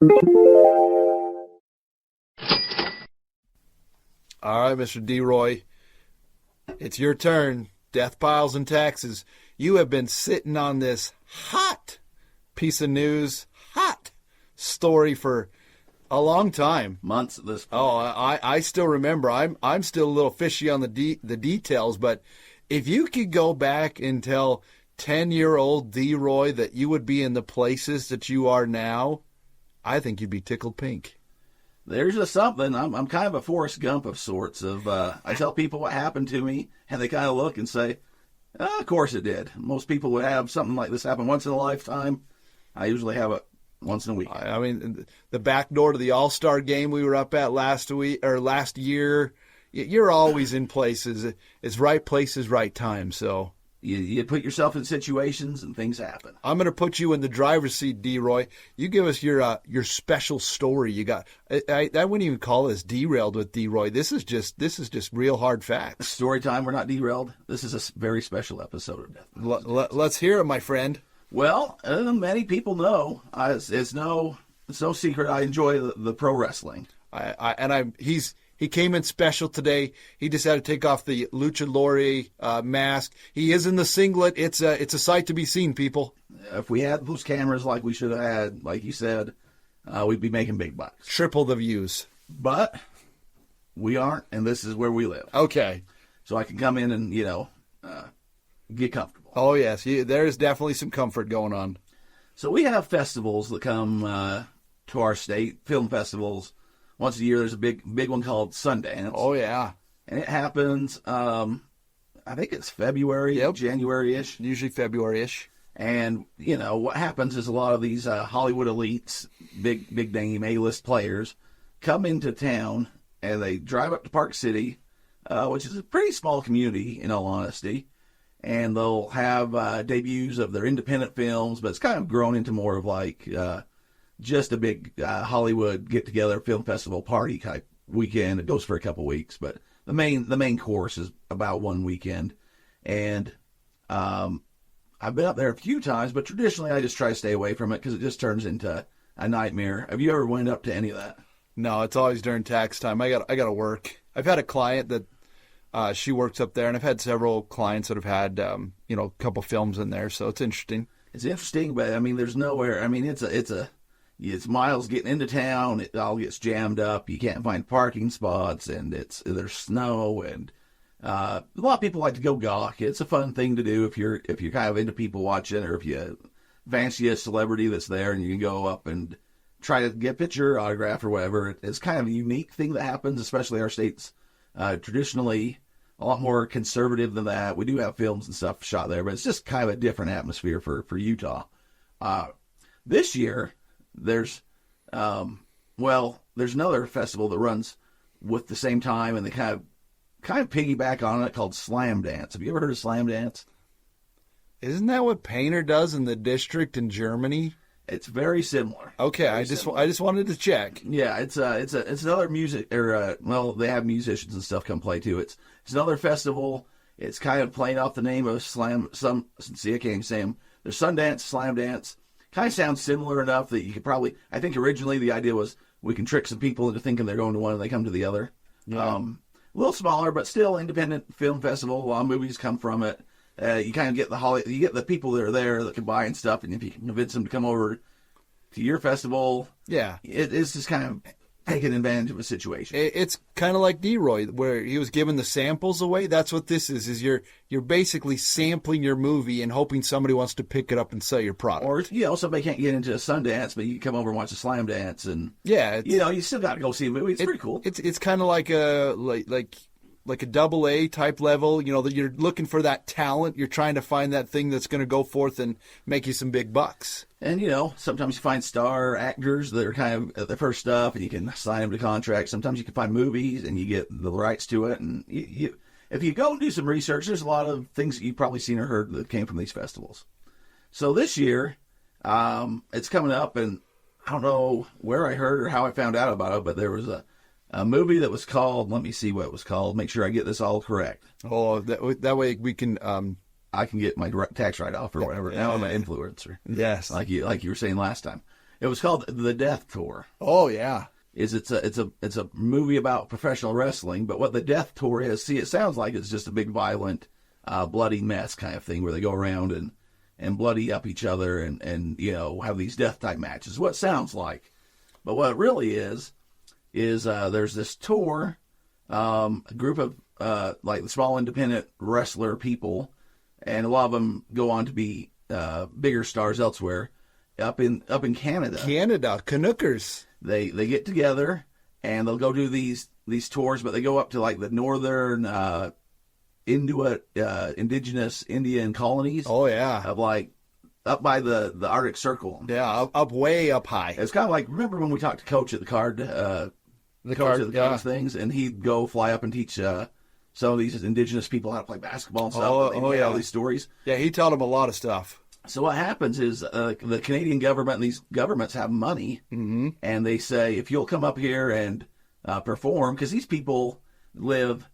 All right, Mr. D-Roy, it's your turn. Deathpiles in Texas. You have been sitting on this hot piece of news, hot story for a long time. Months at this point. Oh, I still remember. I'm still a little fishy on the details, but if you could go back and tell 10-year-old D-Roy that you would be in the places that you are now, I think you'd be tickled pink. There's just something. I'm kind of a Forrest Gump of sorts. I tell people what happened to me, and they kind of look and say, oh, of course it did. Most people would have something like this happen once in a lifetime. I usually have it once in a week. I mean, the back door to the All-Star game we were up at last year, you're always in places. It's right places, right time, so... You put yourself in situations and things happen. I'm going to put you in the driver's seat, D-Roy. You give us your special story you got. I wouldn't even call this Derailed with D-Roy. This is just real hard facts. Story time. We're not derailed. This is a very special episode of Death. Let's hear it, my friend. Well, many people know. It's no secret. I enjoy the pro wrestling. He came in special today. He just had to take off the luchador mask. He is in the singlet. It's a sight to be seen, people. If we had those cameras like we should have had, like you said, we'd be making big bucks. Triple the views. But we aren't, and this is where we live. Okay. So I can come in and, get comfortable. Oh, yes. There is definitely some comfort going on. So we have festivals that come to our state, film festivals. Once a year, there's a big one called Sundance. Oh, yeah. And it happens, I think it's February, January-ish. Usually February-ish. And, what happens is a lot of these Hollywood elites, big name A-list players, come into town, and they drive up to Park City, which is a pretty small community, in all honesty. And they'll have debuts of their independent films, but it's kind of grown into more of like... just a big Hollywood get-together film festival party type weekend. It goes for a couple weeks, but the main course is about one weekend. And I've been up there a few times, but traditionally I just try to stay away from it because it just turns into a nightmare. Have you ever went up to any of that? No, it's always during tax time. I got to work. I've had a client that she works up there, and I've had several clients that have had a couple films in there, so it's interesting. It's interesting, but I mean, there's nowhere. I mean, it's miles getting into town. It all gets jammed up. You can't find parking spots, and there's snow, and a lot of people like to go gawk. It's a fun thing to do if you're kind of into people watching, or if you fancy a celebrity that's there, and you can go up and try to get a picture, autograph, or whatever. It's kind of a unique thing that happens, especially our state's traditionally a lot more conservative than that. We do have films and stuff shot there, but it's just kind of a different atmosphere for Utah. This year. There's another festival that runs with the same time, and they kind of piggyback on it called Slam Dance. Have you ever heard of Slam Dance? Isn't that what Painter does in the district in Germany? It's very similar. Okay, I just wanted to check. Yeah, it's another music they have musicians and stuff come play too. It's another festival. It's kind of playing off the name of Slam. I can't even say them. There's Sundance, Slam Dance. Kind of sounds similar enough that you could probably... I think originally the idea was we can trick some people into thinking they're going to one and they come to the other. Yeah. A little smaller, but still independent film festival. A lot of movies come from it. You kind of get you get the people that are there that can buy and stuff, and if you can convince them to come over to your festival, yeah, it's just kind of taking advantage of a situation. It's kind of like D-Roy, where he was giving the samples away. That's what this is you're basically sampling your movie and hoping somebody wants to pick it up and sell your product. Or, somebody can't get into a Sundance, but you can come over and watch a Slam Dance, and yeah, you still got to go see a movie. It's pretty cool. It's kind of like a double A type level, that you're looking for that talent. You're trying to find that thing that's going to go forth and make you some big bucks. And, sometimes you find star actors that are kind of at their first stuff, and you can sign them to contracts. Sometimes you can find movies, and you get the rights to it. And if you go and do some research, there's a lot of things that you've probably seen or heard that came from these festivals. So this year, it's coming up, and I don't know where I heard or how I found out about it, but there was a movie that was called, let me see what it was called, make sure I get this all correct. Oh, that way we can... I can get my tax write-off or whatever. Now I'm an influencer. Yes. Like you were saying last time. It was called The Death Tour. Oh yeah. It's a movie about professional wrestling, but what the Death Tour is, see, it sounds like it's just a big violent, bloody mess kind of thing where they go around and bloody up each other and have these death type matches. What it sounds like, but what it really is there's this tour, a group of like small independent wrestler people, and a lot of them go on to be bigger stars elsewhere, up in Canada. Canada, Canuckers. They get together and they'll go do these tours, but they go up to like the northern Inuit indigenous Indian colonies. Oh yeah. Of like up by the Arctic Circle. Yeah, up way up high. It's kind of like, remember when we talked to Coach at the card things, and he'd go fly up and teach some of these indigenous people how to play basketball and stuff. All these stories. Yeah, he taught them a lot of stuff. So what happens is the Canadian government and these governments have money, and they say, if you'll come up here and perform, because these people live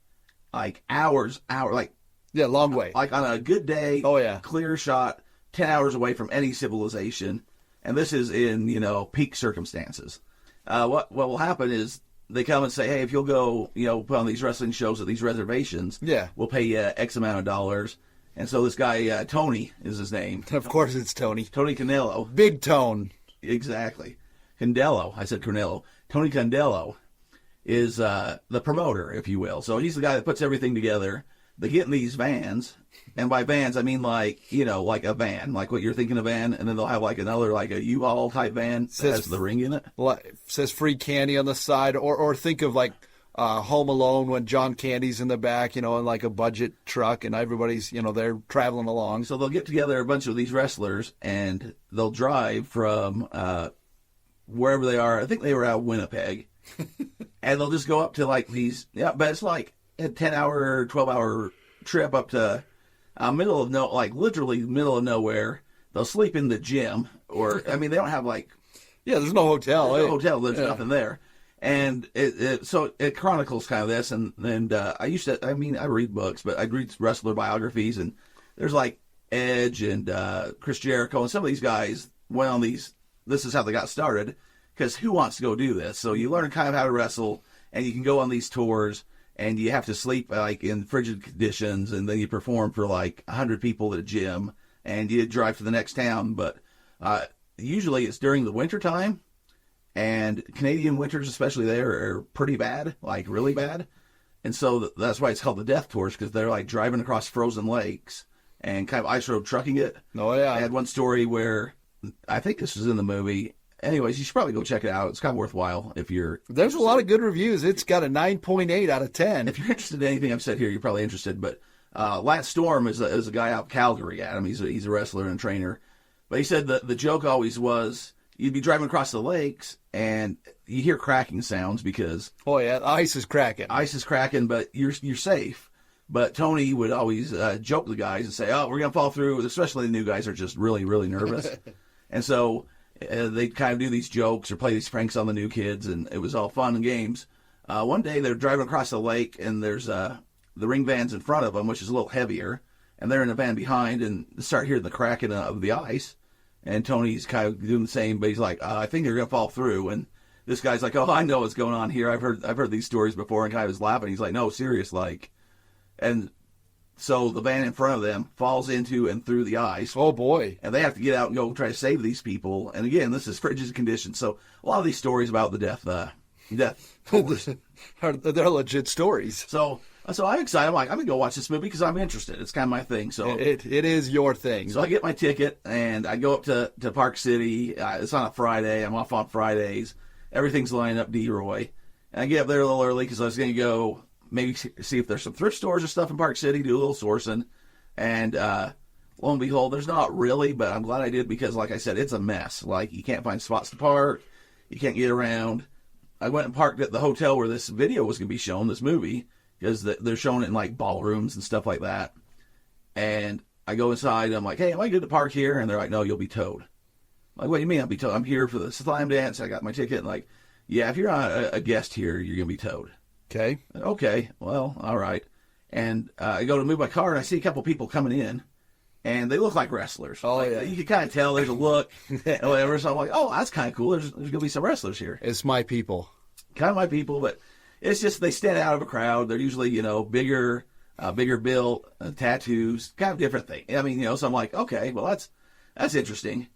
like long way. Like on a good day, clear shot, 10 hours away from any civilization, and this is in peak circumstances. What will happen is they come and say, hey, if you'll go put on these wrestling shows at these reservations, we'll pay you X amount of dollars. And so this guy, Tony is his name. Of course it's Tony. Tony Candello. Big Tone. Exactly. Candello. I said Cornello. Tony Candello is the promoter, if you will. So he's the guy that puts everything together. They get in these vans. And by vans, I mean like a van, like what you're thinking of van. And then they'll have like another, like a U-Haul type van that has the ring in it. Says free candy on the side. Or think of like Home Alone when John Candy's in the back, in like a budget truck, and everybody's, they're traveling along. So they'll get together a bunch of these wrestlers, and they'll drive from wherever they are. I think they were out of Winnipeg, and they'll just go up to like these. Yeah, but it's like a 10-hour, 12-hour trip up to literally middle of nowhere. They'll sleep in the gym, or they don't have like. Yeah, there's no hotel. There's nothing there. And so it chronicles kind of this, and I read books, but I read wrestler biographies, and there's like Edge and Chris Jericho, and some of these guys went on these, this is how they got started, because who wants to go do this? So you learn kind of how to wrestle, and you can go on these tours, and you have to sleep like in frigid conditions, and then you perform for like 100 people at a gym, and you drive to the next town, but usually it's during the winter time. And Canadian winters, especially there, are pretty bad, like really bad. And so that's why it's called the Death Tours, because they're like driving across frozen lakes and kind of ice road trucking it. Oh, yeah. I had one story where, I think this was in the movie. Anyways, you should probably go check it out. It's kind of worthwhile if you're... There's a lot of good reviews. It's got a 9.8 out of 10. If you're interested in anything I've said here, you're probably interested. But Lance Storm is a guy out of Calgary, Adam. He's a wrestler and trainer. But he said the joke always was... You'd be driving across the lakes, and you hear cracking sounds because... Oh, yeah, the ice is cracking. Ice is cracking, but you're safe. But Tony would always joke the guys and say, oh, we're going to fall through, especially the new guys are just really, really nervous. And so they'd kind of do these jokes or play these pranks on the new kids, and it was all fun and games. One day, they're driving across the lake, and there's the ring van's in front of them, which is a little heavier, and they're in the van behind, and they start hearing the cracking of the ice. And Tony's kind of doing the same, but he's like, I think they're going to fall through. And this guy's like, oh, I know what's going on here. I've heard these stories before, and kind of was laughing. He's like, no, serious, like. And so the van in front of them falls into and through the ice. Oh, boy. And they have to get out and go try to save these people. And again, this is frigid conditions. So a lot of these stories about the death they're legit stories. So I'm excited. I'm like, I'm going to go watch this movie because I'm interested. It's kind of my thing. So it is your thing. So I get my ticket, and I go up to Park City. It's on a Friday. I'm off on Fridays. Everything's lined up, D-Roy. And I get up there a little early because I was going to go maybe see if there's some thrift stores or stuff in Park City, do a little sourcing. And lo and behold, there's not really, but I'm glad I did because, like I said, it's a mess. Like, you can't find spots to park. You can't get around. I went and parked at the hotel where this video was going to be shown, this movie, because they're showing it in like ballrooms and stuff like that. And I go inside, and I'm like, hey, am I good to park here? And they're like, no, you'll be towed. I'm like, what do you mean I'll be towed? I'm here for the slam dance. I got my ticket. And like, yeah, if you're not a guest here, you're going to be towed. Okay, well, all right. And I go to move my car, and I see a couple people coming in. and they look like wrestlers. Oh, like, yeah. You can kind of tell there's a look and whatever. So I'm like, oh, that's kind of cool. There's going to be some wrestlers here. It's my people. Kind of my people, but it's just they stand out of a crowd. They're usually, bigger built, tattoos, kind of different thing. I mean, so I'm like, okay, well, that's interesting.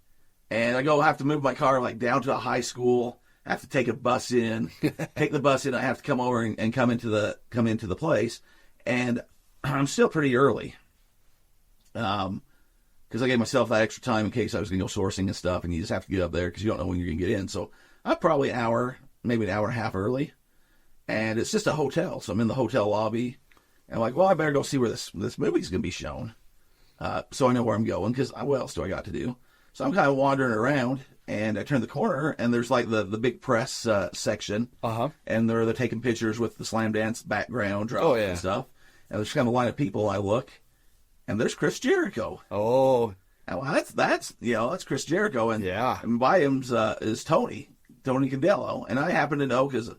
And I have to move my car like down to a high school. I have to take a bus in, take the bus in. I have to come over and come into the place. And I'm still pretty early. Because I gave myself that extra time in case I was going to go sourcing and stuff, and you just have to get up there because you don't know when you're going to get in. So I'm probably an hour, maybe an hour and a half early, and it's just a hotel. So I'm in the hotel lobby, and I'm like, well, I better go see where this movie's going to be shown, so I know where I'm going because what else do I got to do? So I'm kind of wandering around, and I turn the corner, and there's like the big press section, and they're taking pictures with the Slam Dance background drop and stuff, and there's kind of a line of people. I look. And there's Chris Jericho. Oh, well, that's Chris Jericho, and yeah, and by him is Tony Condello, and I happen to know because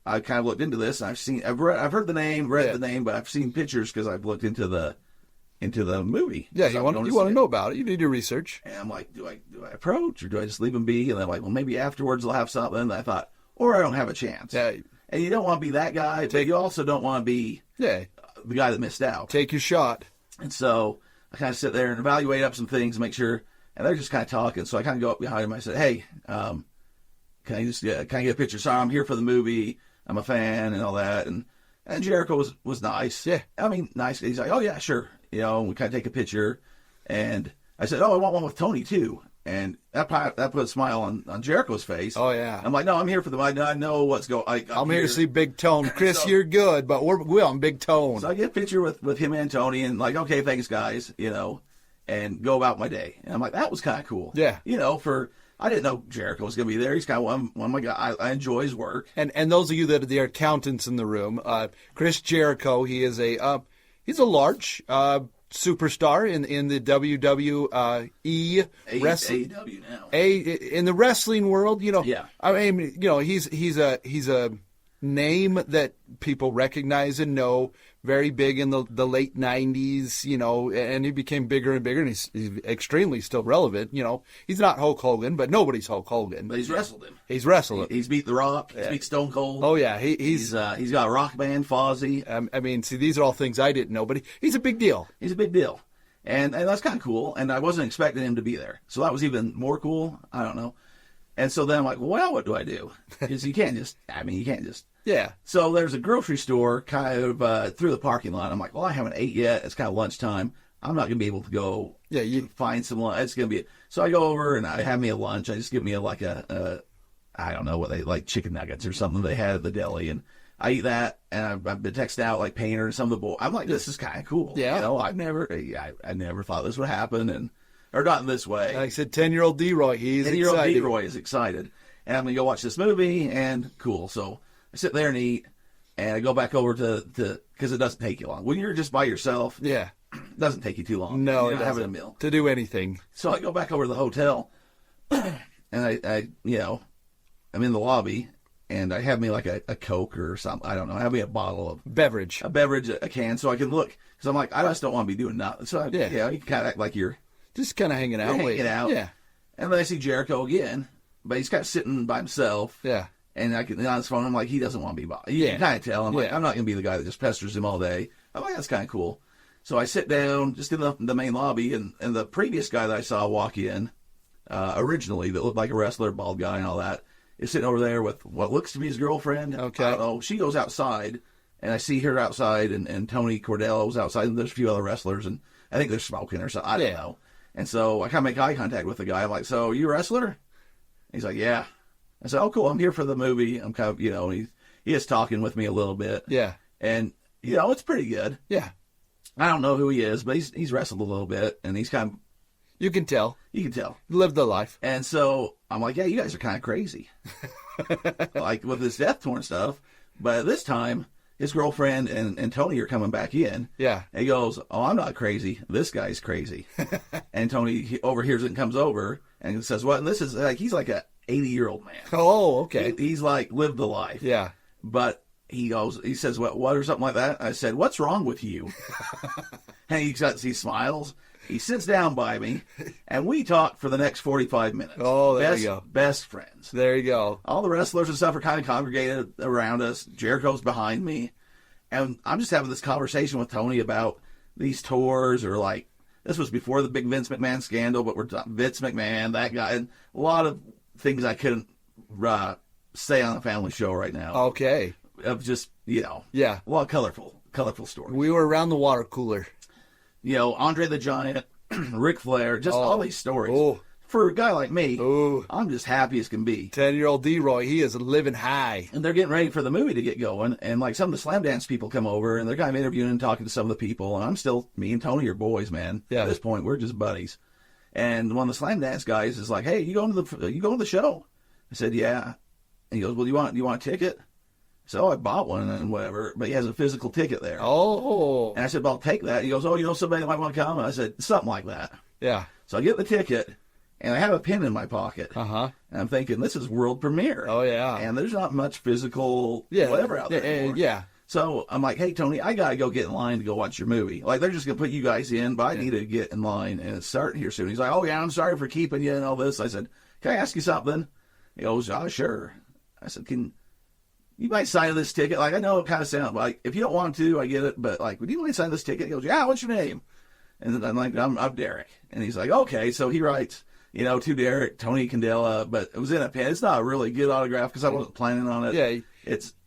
I kind of looked into this. And I've heard the name, read the name, but I've seen pictures because I've looked into the movie. Yeah, you want to know about it. You need to research. And I'm like, do I approach or do I just leave him be? And I'm like, well, maybe afterwards I'll have something. And I thought, or I don't have a chance. Yeah, and you don't want to be that guy, but you also don't want to be the guy that missed out. Take your shot. And so I kind of sit there and evaluate up some things and make sure, and they're just kind of talking. So I kind of go up behind them. I said, hey, can I get a picture? Sorry, I'm here for the movie. I'm a fan and all that. And Jericho was nice. Yeah. I mean, nice. He's like, oh, yeah, sure. And we kind of take a picture. And I said, oh, I want one with Tony, too. And that put a smile on Jericho's face. Oh, yeah. I'm like, no, I'm here for I know what's going on. I'm here to see Big Tone. Chris, you're good, but we're on Big Tone. So I get a picture with him and Tony and like, okay, thanks, guys, and go about my day. And I'm like, that was kind of cool. Yeah. I didn't know Jericho was going to be there. He's kind of one of my guys. I enjoy his work. And those of you that are the accountants in the room, Chris Jericho, he is he's a large superstar in the WWE wrestling. AEW now. In the wrestling world, Yeah. I mean, he's a name that people recognize and know. Very big in the late 90s, and he became bigger and bigger, and he's extremely still relevant. He's not Hulk Hogan, but nobody's Hulk Hogan. But he's wrestled him. He's wrestled him. He's beat The Rock. He's beat Stone Cold. Oh yeah, he's got a rock band, Fozzy. I mean, see, these are all things I didn't know, but he's a big deal. He's a big deal, and that's kind of cool. And I wasn't expecting him to be there, so that was even more cool. I don't know. And so then I'm like, well, what do I do? Because you can't just. Yeah. So there's a grocery store kind of through the parking lot. I'm like, well, I haven't ate yet. It's kind of lunchtime. I'm not going to be able to go find some lunch. It's going to be... So I go over and I have me a lunch. I just give me I don't know what they like, chicken nuggets or something they had at the deli. And I eat that, and I've been texting out like Painter and some of the boys. I'm like, this is kind of cool. Yeah. I never thought this would happen, or not in this way. Like I said, 10-year-old D-Roy, he's excited. 10-year-old D-Roy is excited. And I'm going to go watch this movie, and cool. So I sit there and eat, and I go back over to because it doesn't take you long. When you're just by yourself, it doesn't take you too long. No, you're it doesn't. having a meal. To do anything. So I go back over to the hotel, and I'm in the lobby, and I have me like a Coke or something. I don't know. I have me a bottle of beverage, a can, so I can look. Because I'm like, I just don't want to be doing nothing. So you can kind of act like you're just kind of hanging out. Yeah. And then I see Jericho again, but he's kind of sitting by himself. Yeah. And I can on his phone. I'm like, he doesn't want to be bothered. You can kind of tell. I'm like, I'm not going to be the guy that just pesters him all day. I'm like, that's kind of cool. So I sit down just in the main lobby, and the previous guy that I saw walk in originally that looked like a wrestler, bald guy and all that, is sitting over there with what looks to be his girlfriend. Okay. I don't know. She goes outside, and I see her outside, and Tony Cordello's outside, and there's a few other wrestlers, and I think they're smoking or something. I don't know. And so I kind of make eye contact with the guy. I'm like, so you a wrestler? He's like, yeah. I said, oh, cool. I'm here for the movie. I'm kind of, he is talking with me a little bit. Yeah. And, it's pretty good. Yeah. I don't know who he is, but he's wrestled a little bit, and he's kind of... You can tell. Lived the life. And so I'm like, yeah, you guys are kind of crazy. Like with this Death Torn stuff. But this time, his girlfriend and Tony are coming back in. Yeah. And he goes, oh, I'm not crazy. This guy's crazy. And Tony overhears it and comes over and says, what? And this is like, he's like a 80-year-old man. Oh, okay. He's like lived the life. Yeah. But he says, what or something like that. I said, what's wrong with you? And he smiles. He sits down by me, and we talk for the next 45 minutes. Oh, there you go. Best friends. There you go. All the wrestlers and stuff are kind of congregated around us. Jericho's behind me. And I'm just having this conversation with Tony about these tours, or like, this was before the big Vince McMahon scandal, but we're talking Vince McMahon, that guy, and a lot of things I couldn't say on a family show right now. Okay. Of just, Yeah. a lot of colorful stories. We were around the water cooler. Andre the Giant, Ric Flair, just all these stories. Oh. For a guy like me, Oh. I'm just happy as can be. 10-year-old D-Roy, he is living high. And they're getting ready for the movie to get going. And like some of the Slam Dance people come over and they're kind of interviewing and talking to some of the people. And I'm still, me and Tony are boys, man. Yeah. At this point, we're just buddies. And one of the Slam Dance guys is like, "Hey, you going to the show?" I said, "Yeah." And he goes, "Well, you want a ticket?" So I bought one and whatever, but he has a physical ticket there. Oh. And I said, "Well, I'll take that." He goes, "Oh, somebody might want to come?" And I said, "Something like that." Yeah. So I get the ticket, and I have a pin in my pocket. Uh-huh. And I'm thinking, this is world premiere. Oh, yeah. And there's not much physical whatever out there anymore. Yeah. So I'm like, "Hey, Tony, I got to go get in line to go watch your movie. Like, they're just going to put you guys in, but I need to get in line, and it's starting here soon." He's like, "Oh, yeah, I'm sorry for keeping you and all this." I said, "Can I ask you something?" He goes, "Oh, sure." I said, "You might sign this ticket." Like, I know it kind of sounds like, if you don't want to, I get it, but like, would you mind signing this ticket? He goes, "Yeah, what's your name?" And then I'm like, I'm Derek. And he's like, "Okay." So he writes, to Derek, Tony Candela, but it was in a pen. It's not a really good autograph because I wasn't planning on it. Yeah.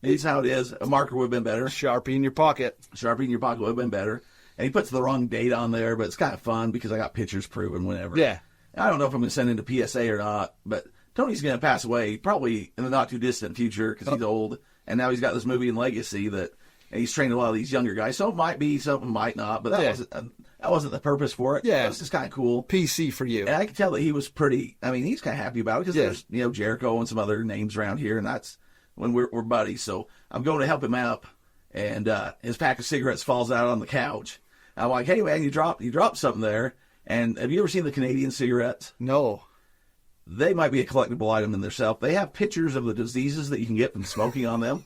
It's how it is. A marker would have been better. Sharpie in your pocket. Sharpie in your pocket would have been better. And he puts the wrong date on there, but it's kind of fun because I got pictures proven whenever. Yeah. I don't know if I'm going to send him to PSA or not, but Tony's going to pass away probably in the not too distant future because he's old. And now he's got this movie in Legacy and he's trained a lot of these younger guys. So it might be, something might not, but that wasn't the purpose for it. Yeah. It's just kind of cool. PC for you. And I can tell that he was he's kind of happy about it because there's, Jericho and some other names around here, and that's when we're buddies. So I'm going to help him out, and his pack of cigarettes falls out on the couch. I'm like, "Hey, man, you dropped something there." And have you ever seen the Canadian cigarettes? No. They might be a collectible item in themselves. They have pictures of the diseases that you can get from smoking on them.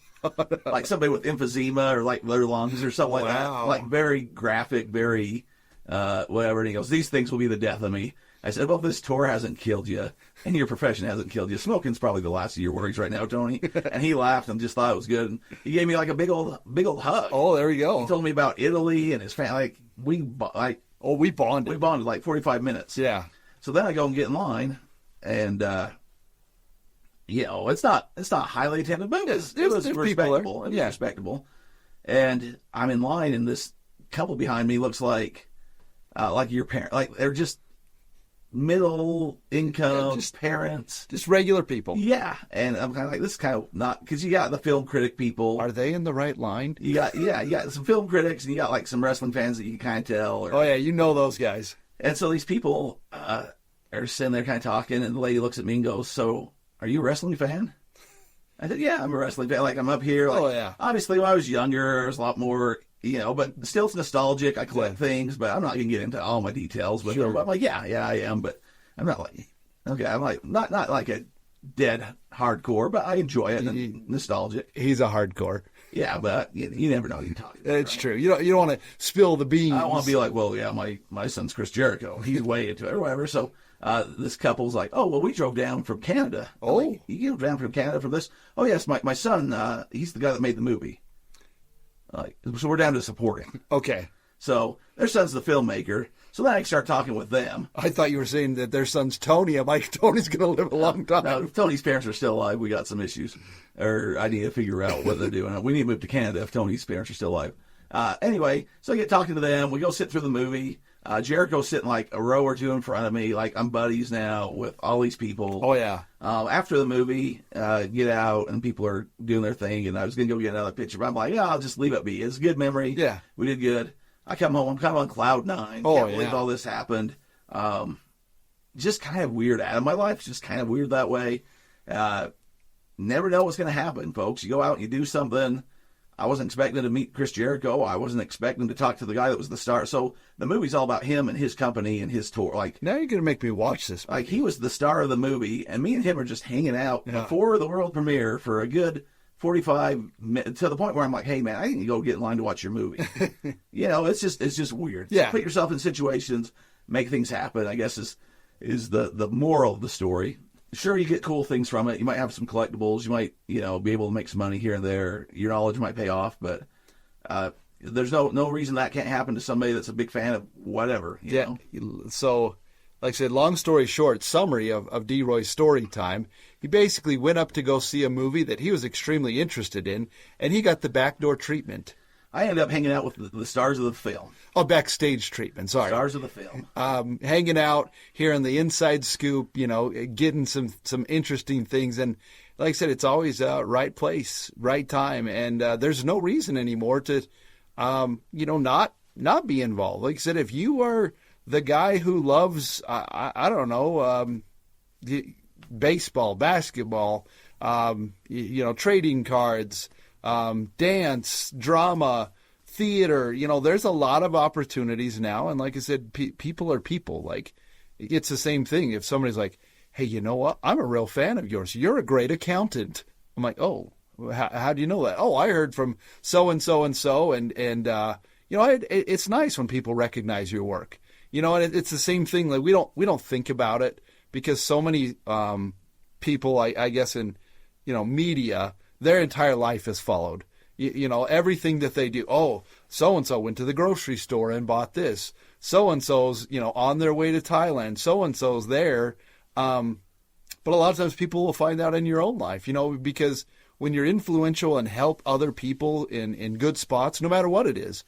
Like somebody with emphysema or like their lungs or something like that. Like very graphic, very whatever. And he goes, "These things will be the death of me." I said, "Well, if this tour hasn't killed you and your profession hasn't killed you, smoking's probably the last of your worries right now, Tony." And he laughed and just thought it was good. And he gave me like a big old hug. Oh, there you go. He told me about Italy and his family. We bonded. We bonded Like 45 minutes. Yeah. So then I go and get in line. And, it's not highly attended, but it was respectable. It was respectable. And I'm in line, and this couple behind me looks like your parent. Like, they're just middle income parents. Just regular people. Yeah. And I'm kind of like, this is kind of not, because you got the film critic people. Are they in the right line? You got some film critics, and you got like some wrestling fans that you can kind of tell. Oh, yeah, you know those guys. And so these people, are sitting there kind of talking, and the lady looks at me and goes, "So, are you a wrestling fan?" I said, "Yeah, I'm a wrestling fan. Like, I'm up here." Like, obviously, when I was younger, there was a lot more, but still it's nostalgic. I collect things, but I'm not going to get into all my details. But I'm like, yeah, I am. But I'm not like, okay, I'm like, not like a dead hardcore, but I enjoy it and nostalgic. He's a hardcore. Yeah, but you never know who you're talking about. It's true. You don't want to spill the beans. I don't want to be like, "Well, yeah, my son's Chris Jericho. He's way into it," or whatever. So this couple's like, "Oh, well, we drove down from Canada." Oh. Like, "You drove down from Canada from this?" "Oh, yes, my son, he's the guy that made the movie." So we're down to support him. Okay. So their son's the filmmaker. So then I start talking with them. I thought you were saying that their son's Tony. I'm like, Tony's going to live a long time. No, if Tony's parents are still alive, we got some issues. Or I need to figure out what they're doing. We need to move to Canada if Tony's parents are still alive. Anyway, so I get talking to them. We go sit through the movie. Jericho's sitting like a row or two in front of me. Like, I'm buddies now with all these people. Oh, yeah. After the movie, get out, and people are doing their thing, and I was going to go get another picture, but I'm like, I'll just leave it be. It's a good memory. Yeah. We did good. I come home, I'm kind of on cloud nine. Can't believe all this happened. Just kind of weird. My life's just kind of weird that way. Never know what's going to happen, folks. You go out and you do something. I wasn't expecting to meet Chris Jericho. I wasn't expecting to talk to the guy that was the star. So the movie's all about him and his company and his tour. Like, now you're going to make me watch this movie. Like, he was the star of the movie, and me and him are just hanging out before the world premiere for a good 45 minutes, to the point where I'm like, "Hey, man, I need to go get in line to watch your movie." It's just weird. Yeah. So put yourself in situations make things happen, I guess is the moral of the story. Sure, you get cool things from it. You might have some collectibles. You might, be able to make some money here and there. Your knowledge might pay off, but there's no reason that can't happen to somebody that's a big fan of whatever. You know? So, like I said, long story short, summary of D-Roy's story time. He basically went up to go see a movie that he was extremely interested in, and he got the backdoor treatment. I ended up hanging out with the stars of the film. Oh, backstage treatment, sorry. Stars of the film. Hanging out, hearing the inside scoop, getting some interesting things. And like I said, it's always right place, right time. And there's no reason anymore to, not be involved. Like I said, if you are the guy who loves, I don't know, baseball, basketball, trading cards, dance, drama, theater, there's a lot of opportunities now. And like I said, people are people. Like, it's the same thing. If somebody's like, hey, you know what? I'm a real fan of yours. You're a great accountant. I'm like, oh, how do you know that? Oh, I heard from so-and-so and so. And it's nice when people recognize your work. And it's the same thing. Like, we don't think about it because so many people, I guess, in, media, their entire life is followed. Everything that they do. Oh, so-and-so went to the grocery store and bought this. So-and-so's, on their way to Thailand. So-and-so's there. But a lot of times people will find out in your own life, because when you're influential and help other people in good spots, no matter what it is,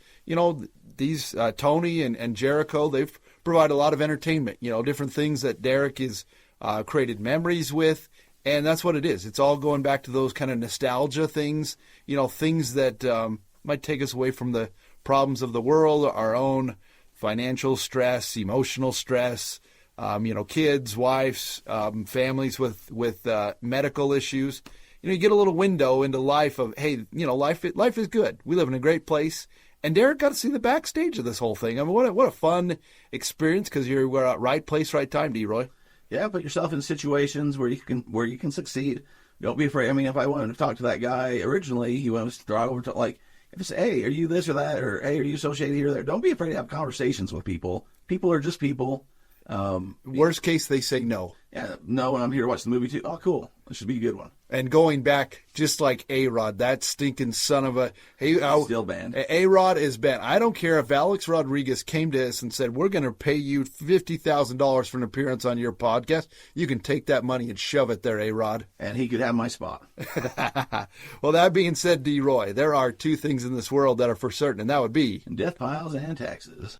these Tony and Jericho, they've provided a lot of entertainment, different things that Derek has created memories with. And that's what it is. It's all going back to those kind of nostalgia things, things that might take us away from the problems of the world, our own financial stress, emotional stress, kids, wives, families with medical issues. You get a little window into life of, hey, life is good. We live in a great place. And Derek got to see the backstage of this whole thing. I mean, what a fun experience because you're at right place, right time, D-Roy. Yeah, put yourself in situations where you can succeed. Don't be afraid. I mean, if I wanted to talk to that guy originally, he wanted to draw over to if it's, hey, are you this or that, or hey, are you associated here or there? Don't be afraid to have conversations with people. People are just people. Worst case, they say no. Yeah, no, and I'm here to watch the movie too. Oh, cool. This should be a good one. And going back, just like A-Rod, that stinking son of a... Still banned. A-Rod is banned. I don't care if Alex Rodriguez came to us and said, we're going to pay you $50,000 for an appearance on your podcast. You can take that money and shove it there, A-Rod. And he could have my spot. Well, that being said, D-Roy, there are two things in this world that are for certain, and that would be... Deathpiles and taxes.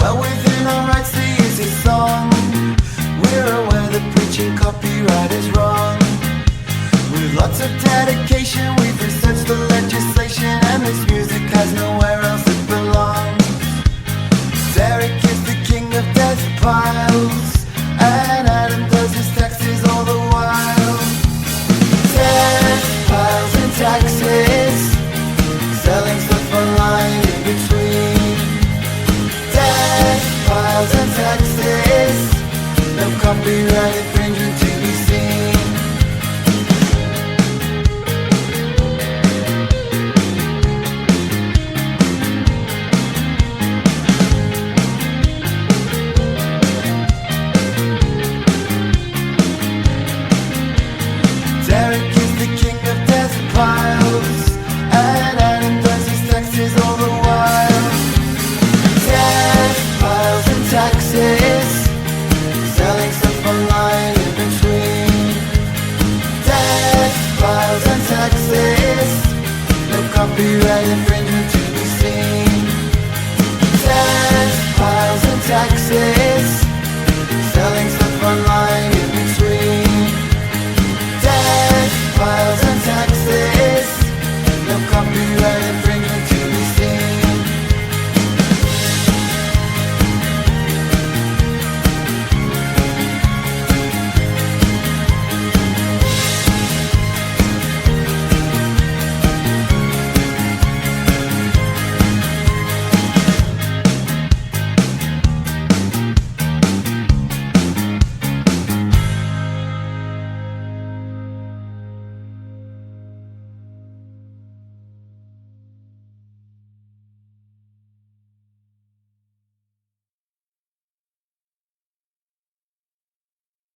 Well within our rights to use this song. We're aware that preaching copyright is wrong. With lots of dedication we've researched the legislation, and this music has nowhere else it belongs. Derek is the king of Deathpiles, and Adam does his taxes all the while. Deathpiles and taxes, selling stuff online in between. Deathpiles and taxes, no copyright infringement to be seen. Derek is the king of Deathpiles, and Adam does his taxes all the while. Deathpiles and taxes, selling stuff online in between. Deathpiles and taxes, no copyright infringement to